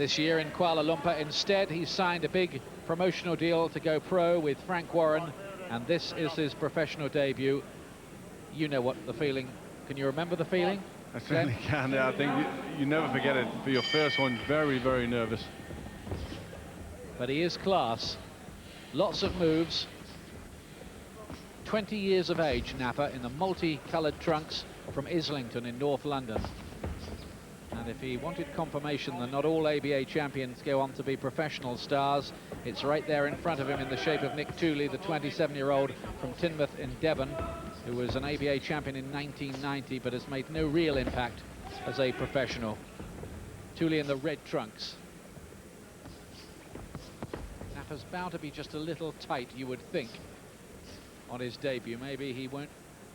this year in Kuala Lumpur. Instead, he's signed a big promotional deal to go pro with Frank Warren, and this is his professional debut. You know what the feeling, can you remember the feeling? I certainly can. Yeah, I think you never forget it. For your first one, very, very nervous. But he is class. Lots of moves. 20 years of age, Napa, in the multi-coloured trunks from Islington in North London. And if he wanted confirmation that not all ABA champions go on to be professional stars, it's right there in front of him in the shape of Nick Tooley, the 27-year-old from Teignmouth in Devon, who was an ABA champion in 1990 but has made no real impact as a professional. Tooley in the red trunks. Napa's bound to be just a little tight, you would think, on his debut. Maybe he won't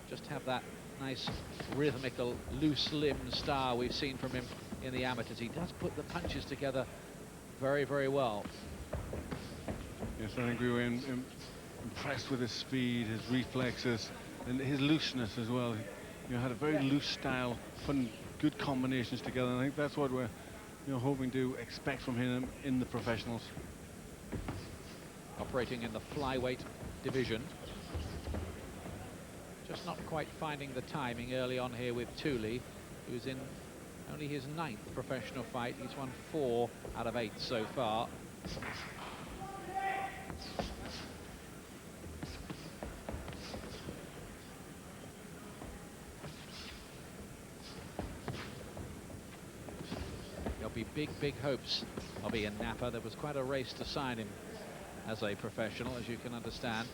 just have that nice rhythmical loose limb style we've seen from him in the amateurs. He does put the punches together very, very well. Yes, I think we were impressed with his speed, his reflexes, and his looseness as well. Had a very loose style, putting good combinations together, and I think that's what we're hoping to expect from him in the professionals. Operating in the flyweight division. Just not quite finding the timing early on here with Tooley, who's in only his 9th professional fight. He's won 4 out of 8 so far. There'll be big, big hopes of Ian Napa. There was quite a race to sign him as a professional, as you can understand.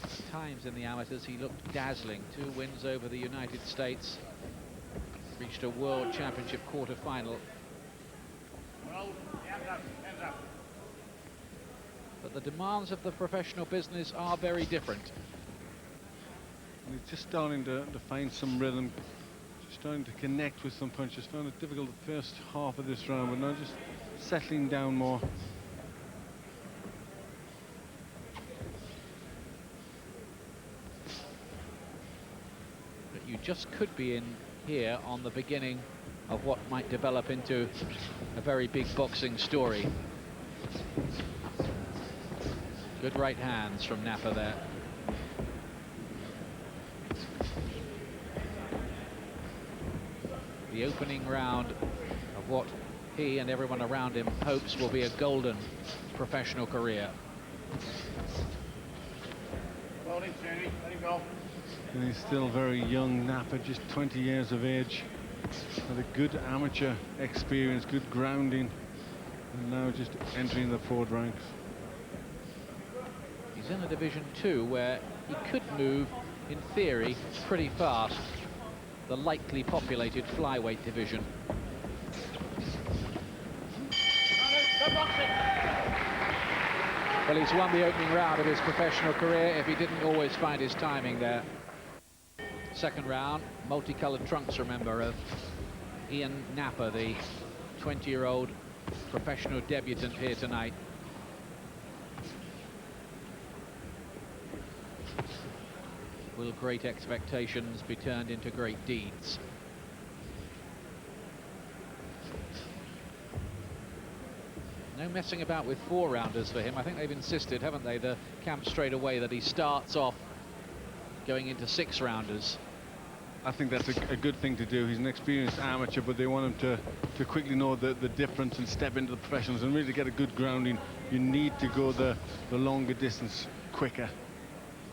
At times in the amateurs he looked dazzling. 2 wins over the United States, reached a World Championship quarter-final. But the demands of the professional business are very different. And he's just starting to find some rhythm, just starting to connect with some punches. Found it difficult the first half of this round, but now just settling down more. You just could be in here on the beginning of what might develop into a very big boxing story. Good right hands from Napa there. The opening round of what he and everyone around him hopes will be a golden professional career. Hold him, Jamie. Let him go. And he's still very young, Napa, just 20 years of age. Had a good amateur experience, good grounding, and now just entering the forward ranks. He's in a Division 2 where he could move, in theory, pretty fast. The lightly populated flyweight division. Well, he's won the opening round of his professional career if he didn't always find his timing there. Second round, multicolored trunks, remember, of Ian Napa, the 20-year-old professional debutant here tonight. Will great expectations be turned into great deeds? No messing about with 4-rounders for him. I think they've insisted, haven't they, the camp straight away, that he starts off going into 6-rounders. I think that's a good thing to do. He's an experienced amateur, but they want him to quickly know the difference and step into the professionals and really get a good grounding. You need to go the longer distance quicker.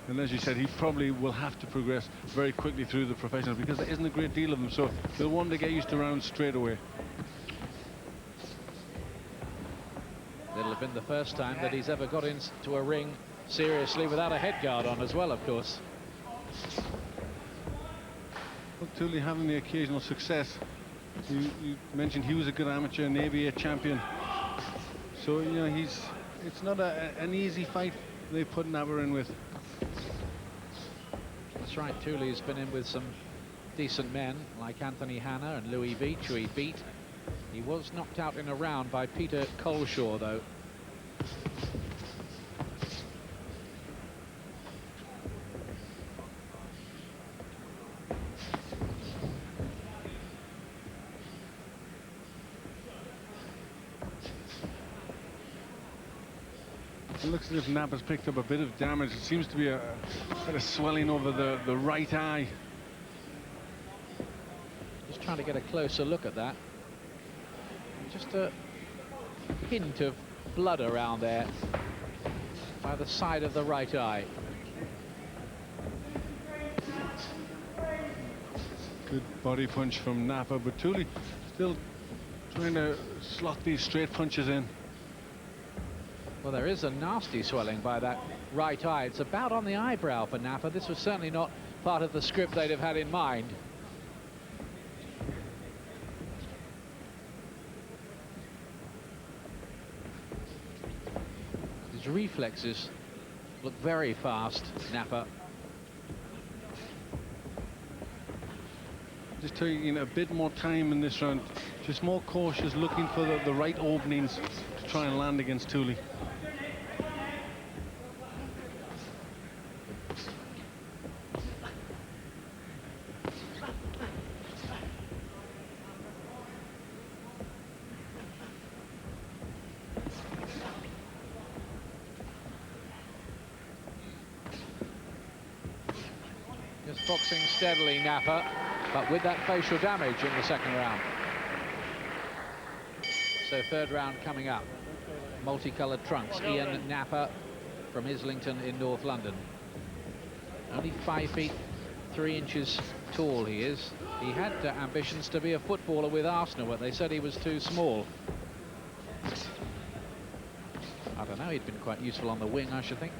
And as you said, he probably will have to progress very quickly through the professionals because there isn't a great deal of them, so they'll want to get used to rounds straight away. It'll have been the first time that he's ever got into a ring seriously without a head guard on as well, of course. Well, Tooley having the occasional success. You mentioned he was a good amateur, an ABA champion. So, it's not an easy fight they put Napa in with. That's right, Tooley's been in with some decent men like Anthony Hanna and Louis Veach, who he beat. He was knocked out in a round by Peter Coleshaw, though. It looks as if Napa's picked up a bit of damage. It seems to be a bit of swelling over the right eye. Just trying to get a closer look at that. Just a hint of blood around there by the side of the right eye. Good body punch from Napa, but Tooley still trying to slot these straight punches in. Well, there is a nasty swelling by that right eye. It's about on the eyebrow for Napa. This was certainly not part of the script they'd have had in mind. His reflexes look very fast, Napa. Just taking a bit more time in this round, just more cautious, looking for the right openings to try and land against Tooley. Just boxing steadily, Napa, but with that facial damage in the second round. So third round coming up. Multicoloured trunks. Ian Napa from Islington in North London. Only 5 feet 3 inches tall he is. He had ambitions to be a footballer with Arsenal, but they said he was too small. I don't know, he'd been quite useful on the wing, I should think.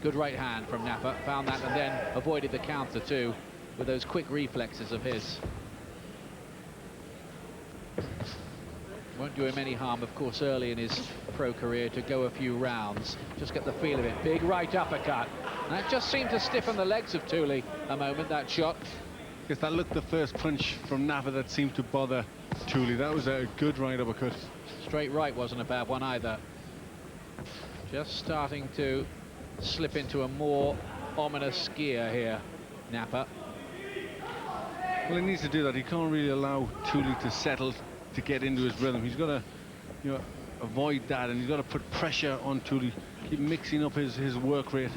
Good right hand from Napa, found that and then avoided the counter too with those quick reflexes of his. Won't do him any harm, of course, early in his pro career to go a few rounds. Just get the feel of it. Big right uppercut. That just seemed to stiffen the legs of Tooley a moment, that shot. Yes, that looked the first punch from Napa that seemed to bother Tooley. That was a good right uppercut. Straight right wasn't a bad one either. Just starting to slip into a more ominous gear here, Napa. Well, he needs to do that. He can't really allow Tooley to settle, to get into his rhythm. He's got to, you know, avoid that, and he's got to put pressure on Tooley, keep mixing up his work rate.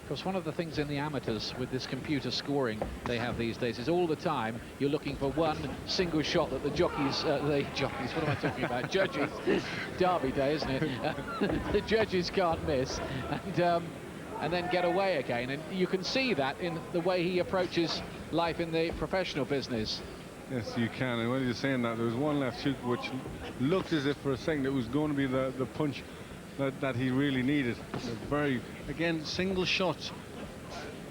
Because one of the things in the amateurs with this computer scoring they have these days is all the time you're looking for one single shot that the jockeys, what am I talking about? Judges, Derby day, isn't it? The judges can't miss, and then get away again. And you can see that in the way he approaches life in the professional business. Yes, you can. And when you're saying that, there was one left shoot which looked as if for a second it was going to be the punch that he really needed. Very, again, single shots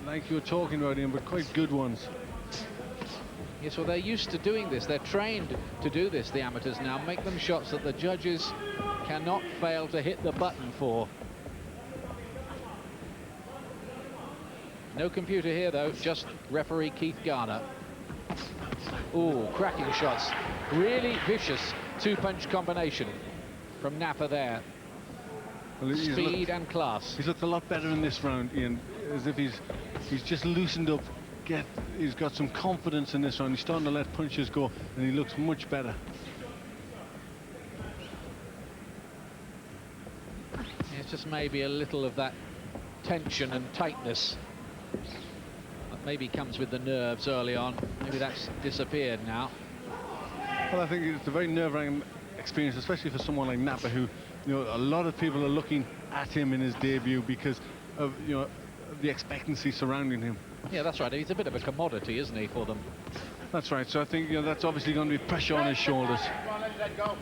like you were talking about, Ian, but quite good ones. Yes, well, they're used to doing this. They're trained to do this, the amateurs now. Make them shots that the judges cannot fail to hit the button for. No computer here, though, just referee Keith Garner. Ooh, cracking shots. Really vicious two-punch combination from Napa there. Well, Speed and class. He's looked a lot better in this round, Ian, as if he's just loosened up. He's got some confidence in this round. He's starting to let punches go, and he looks much better. It's just maybe a little of that tension and tightness that maybe comes with the nerves early on. Maybe that's disappeared now. Well, I think it's a very nerve-wracking experience, especially for someone like Napa, who, you know, a lot of people are looking at him in his debut because of, you know, the expectancy surrounding him. Yeah, that's right. He's a bit of a commodity, isn't he, for them? That's right. So I think, you know, that's obviously going to be pressure on his shoulders. Come on, let go.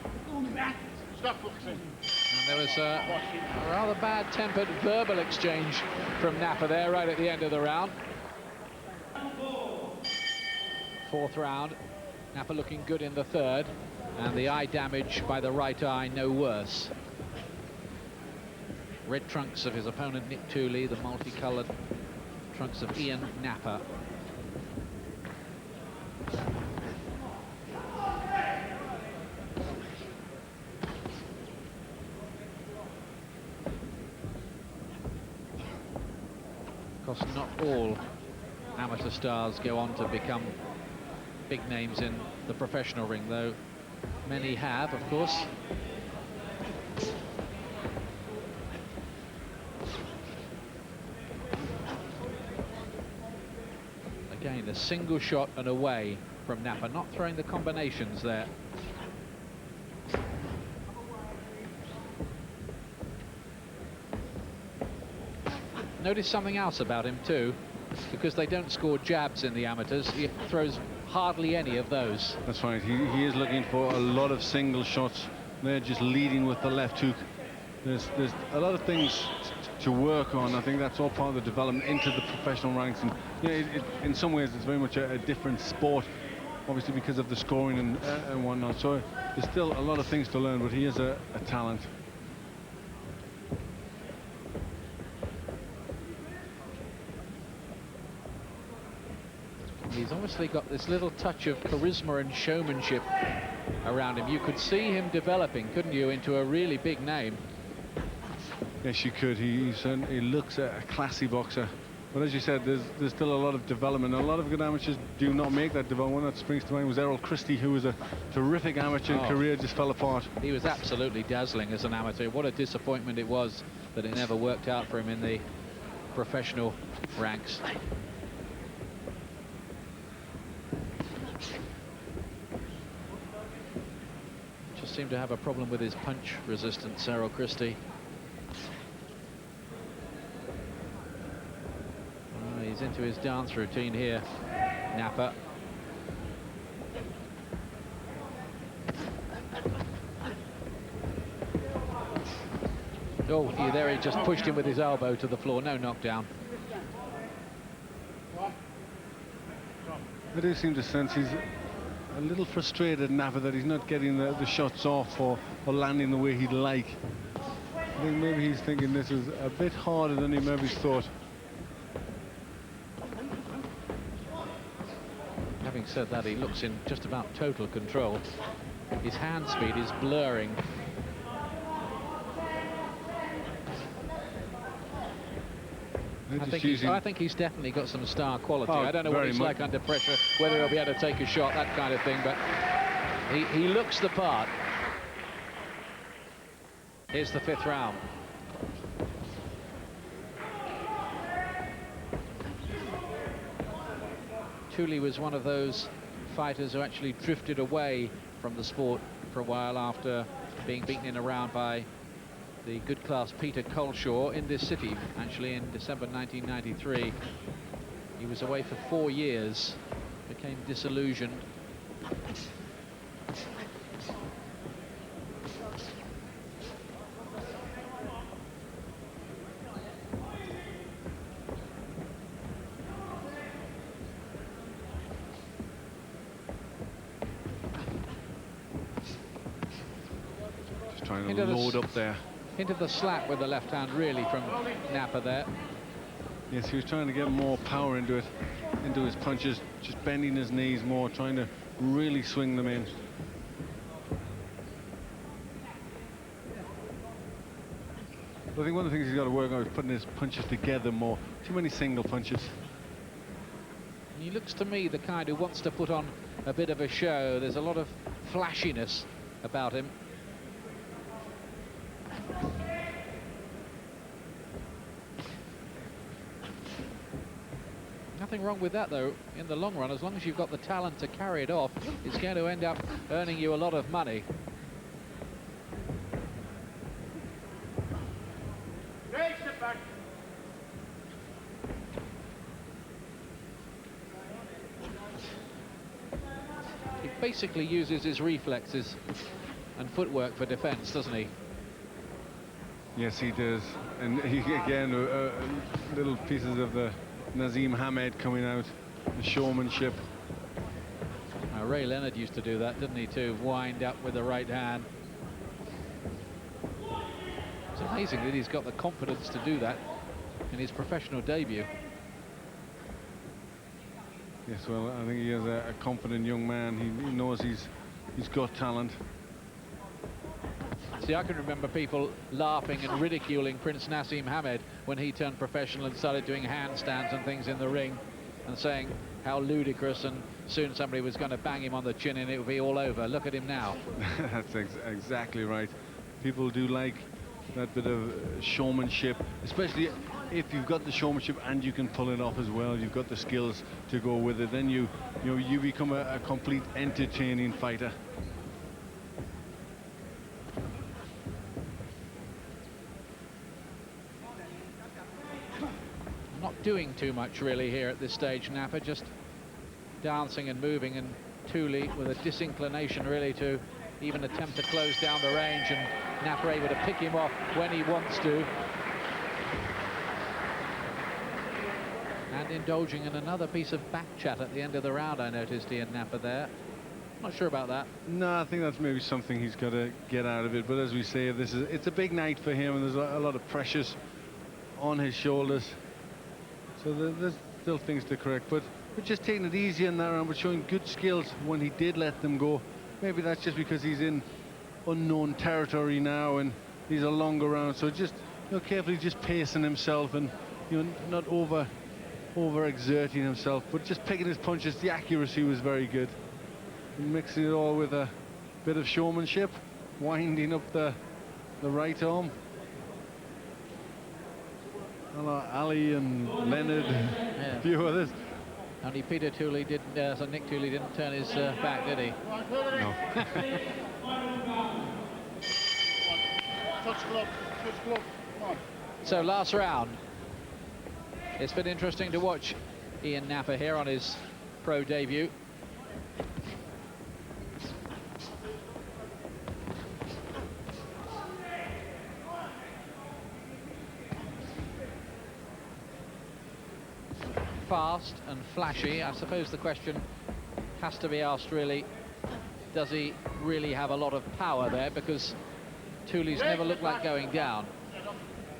Stop boxing. And there was a rather bad-tempered verbal exchange from Napa there right at the end of the round. Fourth round. Napa looking good in the third, and the eye damage by the right eye no worse. Red trunks of his opponent Nick Tooley, the multicoloured trunks of Ian Napa. Of Of course, not all amateur stars go on to become big names in the professional ring, though many have, of course. Again, a single shot and away from Napa, not throwing the combinations there. Notice something else about him too, because they don't score jabs in the amateurs. He throws hardly any of those. That's right. He is looking for a lot of single shots. They're just leading with the left hook. There's a lot of things to work on. I think that's all part of the development into the professional ranks. And yeah, in some ways, it's very much a different sport, obviously because of the scoring and whatnot. So there's still a lot of things to learn, but he is a talent. He's obviously got this little touch of charisma and showmanship around him. You could see him developing, couldn't you, into a really big name. Yes, you could. He certainly looks a classy boxer. But as you said, there's still a lot of development. A lot of good amateurs do not make that development. One that springs to mind was Errol Christie, who was a terrific amateur and career just fell apart. He was absolutely dazzling as an amateur. What a disappointment it was that it never worked out for him in the professional ranks. Just seemed to have a problem with his punch resistance, Errol Christie. He's into his dance routine here, Napa. Oh, there he just pushed him with his elbow to the floor. No knockdown. I do seem to sense he's a little frustrated, Napa, that he's not getting the shots off or landing the way he'd like. I think maybe he's thinking this is a bit harder than he maybe thought. Having said that, he looks in just about total control. His hand speed is blurring. I think he's definitely got some star quality. I don't know what he's like under pressure, whether he'll be able to take a shot, that kind of thing, but he looks the part. Here's the 5th round. Tooley was one of those fighters who actually drifted away from the sport for a while after being beaten in a round by the good class Peter Coleshaw in this city, actually in December 1993. He was away for 4 years, became disillusioned. Trying to load up there. Into the slap with the left hand, really, from Napa there. Yes, he was trying to get more power into it, into his punches, just bending his knees more, trying to really swing them in. But I think one of the things he's got to work on is putting his punches together more. Too many single punches. He looks to me the kind who wants to put on a bit of a show. There's a lot of flashiness about him. Nothing wrong with that, though, in the long run. As long as you've got the talent to carry it off, it's going to end up earning you a lot of money. He basically uses his reflexes and footwork for defense, doesn't he? Yes, he does. And he, again, little pieces of the Nazim Hamed coming out, the showmanship. Ray Leonard used to do that, didn't he, too? Wind up with the right hand. It's amazing that he's got the confidence to do that in his professional debut. Yes, well, I think he is a confident young man. He knows he's got talent. See, I can remember people laughing and ridiculing Prince Nassim Hamed when he turned professional and started doing handstands and things in the ring, and saying how ludicrous, and soon somebody was going to bang him on the chin and it would be all over. Look at him now. That's exactly right. People do like that bit of showmanship, especially if you've got the showmanship and you can pull it off as well. You've got the skills to go with it. Then you become a complete entertaining fighter. Not doing too much really here at this stage, Napa, just dancing and moving, and Tooley with a disinclination really to even attempt to close down the range, and Napa able to pick him off when he wants to. And indulging in another piece of back chat at the end of the round, I noticed, Ian Napa there. Not sure about that. No, I think that's maybe something he's got to get out of it. But as we say, it's a big night for him, and there's a lot of pressures on his shoulders. So there's still things to correct. But just taking it easy in that round, but showing good skills when he did let them go. Maybe that's just because he's in unknown territory now, and these are longer rounds. So just carefully, just pacing himself, and not over exerting himself, but just picking his punches. The accuracy was very good, and mixing it all with a bit of showmanship, winding up the right arm. Hello, Ali and Leonard, Yeah. a few others. Only Peter Tooley didn't, so Nick Tooley didn't turn his back, did he? No. Touch glove, come on. So last round. It's been interesting to watch Ian Napa here on his pro debut. Fast and flashy. I suppose the question has to be asked really, does he really have a lot of power there? Because Tooley's never looked like going down.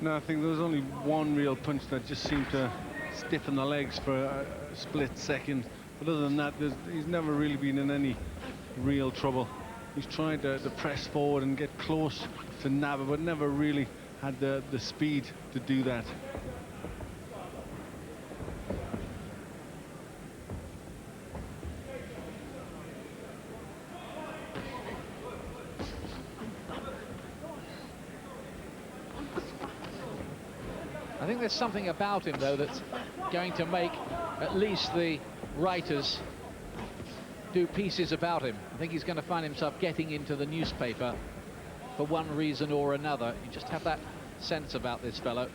No, I think there was only one real punch that just seemed to stiffen the legs for a split second. But other than that, he's never really been in any real trouble. He's tried to press forward and get close to Napa, but never really had the speed to do that. I think there's something about him, though, that's going to make at least the writers do pieces about him. I think he's going to find himself getting into the newspaper for one reason or another. You just have that sense about this fellow.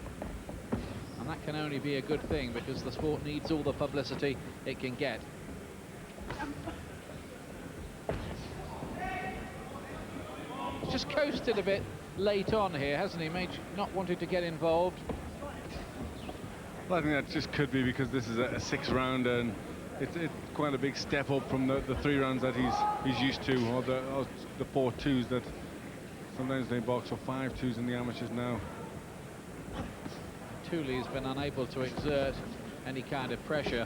And that can only be a good thing, because the sport needs all the publicity it can get. He's just coasted a bit late on here, hasn't he? Not wanted to get involved. Well, I think that just could be because this is a six-rounder, and it's quite a big step up from the 3 rounds that he's used to, or the 4 twos that sometimes they box, or 5 twos in the amateurs now. Tooley's been unable to exert any kind of pressure.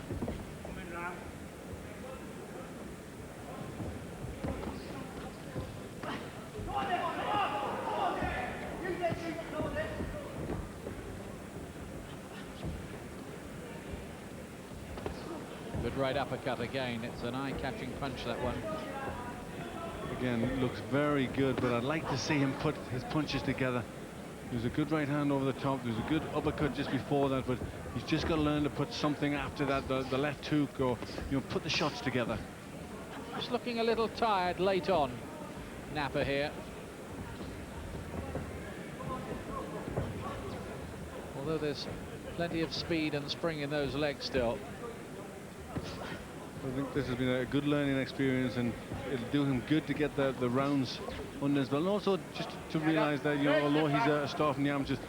Good right uppercut again. It's an eye-catching punch, that one. Again, it looks very good, but I'd like to see him put his punches together. There's a good right hand over the top. There's a good uppercut just before that, but he's just got to learn to put something after that, the left hook, or put the shots together. Just looking a little tired late on, Napa here. Although there's plenty of speed and spring in those legs still. I think this has been a good learning experience, and it'll do him good to get the rounds under his belt, and also just to realize that although he's a star from the amateurs,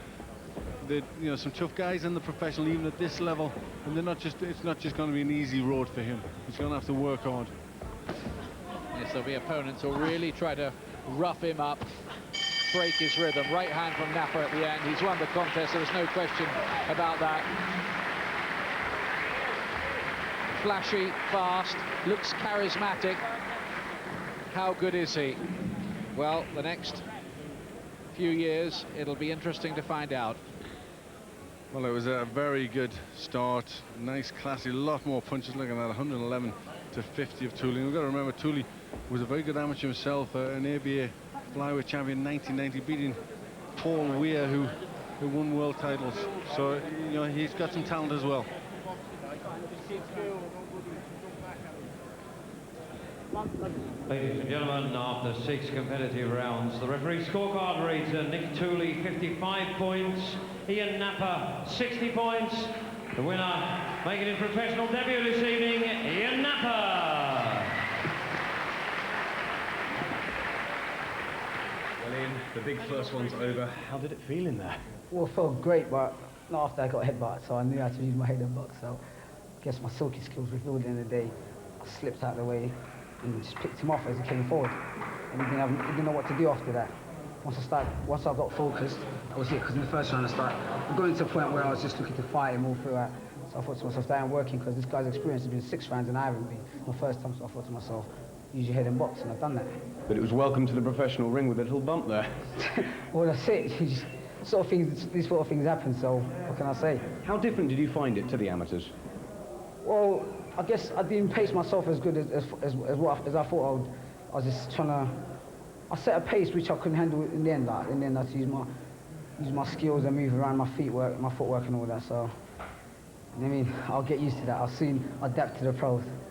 some tough guys in the professional, even at this level, and it's not just going to be an easy road for him. He's going to have to work hard. Yes, there'll be opponents who'll really try to rough him up, break his rhythm. Right hand from Napa at the end. He's won the contest, there was no question about that. Flashy, fast, looks charismatic. How good is he? Well, the next few years, it'll be interesting to find out. Well, it was a very good start. Nice, classy, a lot more punches. Looking at 111 to 50 of Tooley. We've got to remember, Tooley was a very good amateur himself, an ABA flyweight champion in 1990, beating Paul Weir, who won world titles. So, you know, he's got some talent as well. Ladies and gentlemen, after 6 competitive rounds, the referee scorecard reads Nick Tooley 55 points, Ian Napa 60 points. The winner, making his professional debut this evening, Ian Napa. Well, Ian, the big first one's over. How did it feel in there? Well, it felt great, but not after I got headbutt, so I knew how to use my headbutt. So I guess my silky skills revealed at the end of the day. I slipped out of the way and just picked him off as he came forward. And he didn't know what to do after that. Once I got focused, that was it, because in the first round I'm going to a point where I was just looking to fight him all throughout. So I thought to myself, I'm working, because this guy's experience has been 6 rounds and I haven't been. My first time, so I thought to myself, use your head and box, and I've done that. But it was welcome to the professional ring with a little bump there. Well, that's it. These sort of things happen, so what can I say? How different did you find it to the amateurs? Well, I guess I didn't pace myself as good as I thought I would. I was just trying to... I set a pace which I couldn't handle in the end. Like, in the end, I had to use my skills and move around, my footwork and all that. So, I mean, I'll get used to that. I'll soon adapt to the pros.